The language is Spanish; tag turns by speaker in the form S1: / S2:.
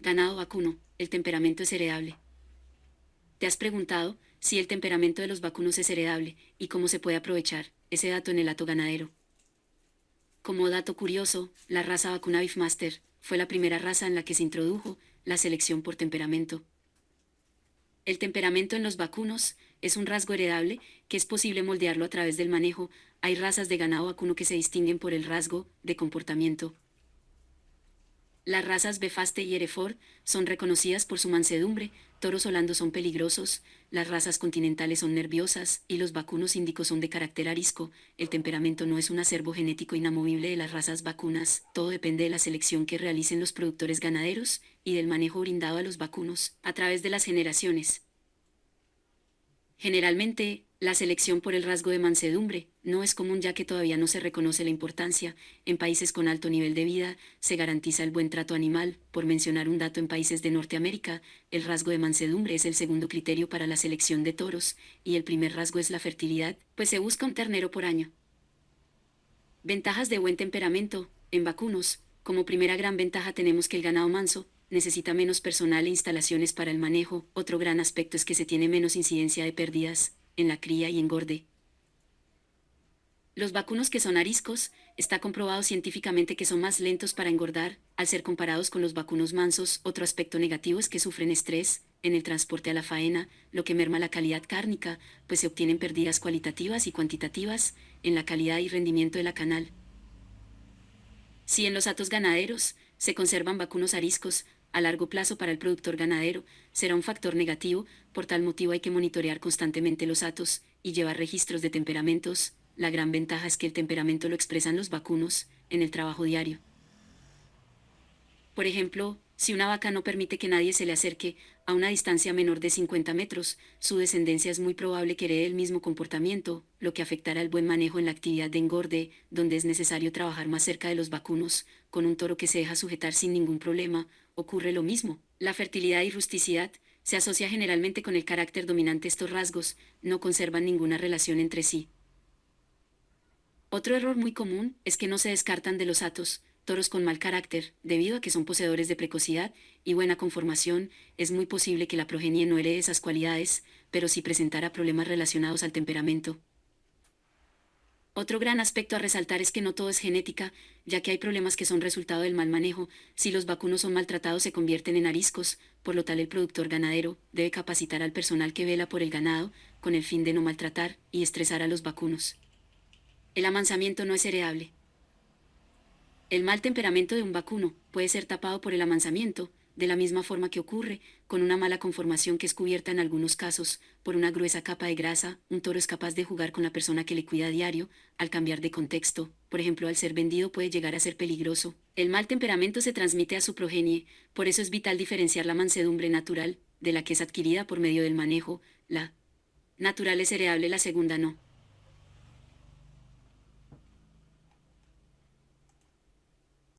S1: Ganado vacuno, el temperamento es heredable. ¿Te has preguntado si el temperamento de los vacunos es heredable y cómo se puede aprovechar ese dato en el hato ganadero? Como dato curioso, la raza vacuna Beefmaster fue la primera raza en la que se introdujo la selección por temperamento. El temperamento en los vacunos es un rasgo heredable que es posible moldearlo a través del manejo. Hay razas de ganado vacuno que se distinguen por el rasgo de comportamiento. Las razas Befaste y Hereford son reconocidas por su mansedumbre, toros holandos son peligrosos, las razas continentales son nerviosas y los vacunos índicos son de carácter arisco. El temperamento no es un acervo genético inamovible de las razas vacunas, todo depende de la selección que realicen los productores ganaderos y del manejo brindado a los vacunos a través de las generaciones. Generalmente, la selección por el rasgo de mansedumbre no es común ya que todavía no se reconoce la importancia. En países con alto nivel de vida, se garantiza el buen trato animal. Por mencionar un dato, en países de Norteamérica, el rasgo de mansedumbre es el segundo criterio para la selección de toros, y el primer rasgo es la fertilidad, pues se busca un ternero por año. Ventajas de buen temperamento. En vacunos, como primera gran ventaja tenemos que el ganado manso necesita menos personal e instalaciones para el manejo. Otro gran aspecto es que se tiene menos incidencia de pérdidas en la cría y engorde. Los vacunos que son ariscos, está comprobado científicamente que son más lentos para engordar, al ser comparados con los vacunos mansos. Otro aspecto negativo es que sufren estrés en el transporte a la faena, lo que merma la calidad cárnica, pues se obtienen pérdidas cualitativas y cuantitativas en la calidad y rendimiento de la canal. Si en los hatos ganaderos se conservan vacunos ariscos, a largo plazo para el productor ganadero será un factor negativo. Por tal motivo hay que monitorear constantemente los hatos y llevar registros de temperamentos. La gran ventaja es que el temperamento lo expresan los vacunos en el trabajo diario. Por ejemplo, si una vaca no permite que nadie se le acerque a una distancia menor de 50 metros, su descendencia es muy probable que herede el mismo comportamiento, lo que afectará el buen manejo en la actividad de engorde, donde es necesario trabajar más cerca de los vacunos. Con un toro que se deja sujetar sin ningún problema, ocurre lo mismo. La fertilidad y rusticidad se asocia generalmente con el carácter dominante. Estos rasgos no conservan ninguna relación entre sí. Otro error muy común es que no se descartan de los hatos toros con mal carácter, debido a que son poseedores de precocidad y buena conformación. Es muy posible que la progenie no herede esas cualidades, pero sí presentara problemas relacionados al temperamento. Otro gran aspecto a resaltar es que no todo es genética, ya que hay problemas que son resultado del mal manejo. Si los vacunos son maltratados se convierten en ariscos, por lo tal el productor ganadero debe capacitar al personal que vela por el ganado, con el fin de no maltratar y estresar a los vacunos. El amansamiento no es heredable. El mal temperamento de un vacuno puede ser tapado por el amansamiento, de la misma forma que ocurre con una mala conformación que es cubierta en algunos casos por una gruesa capa de grasa. Un toro es capaz de jugar con la persona que le cuida a diario, al cambiar de contexto, por ejemplo al ser vendido puede llegar a ser peligroso. El mal temperamento se transmite a su progenie, por eso es vital diferenciar la mansedumbre natural de la que es adquirida por medio del manejo. La natural es heredable, la segunda no.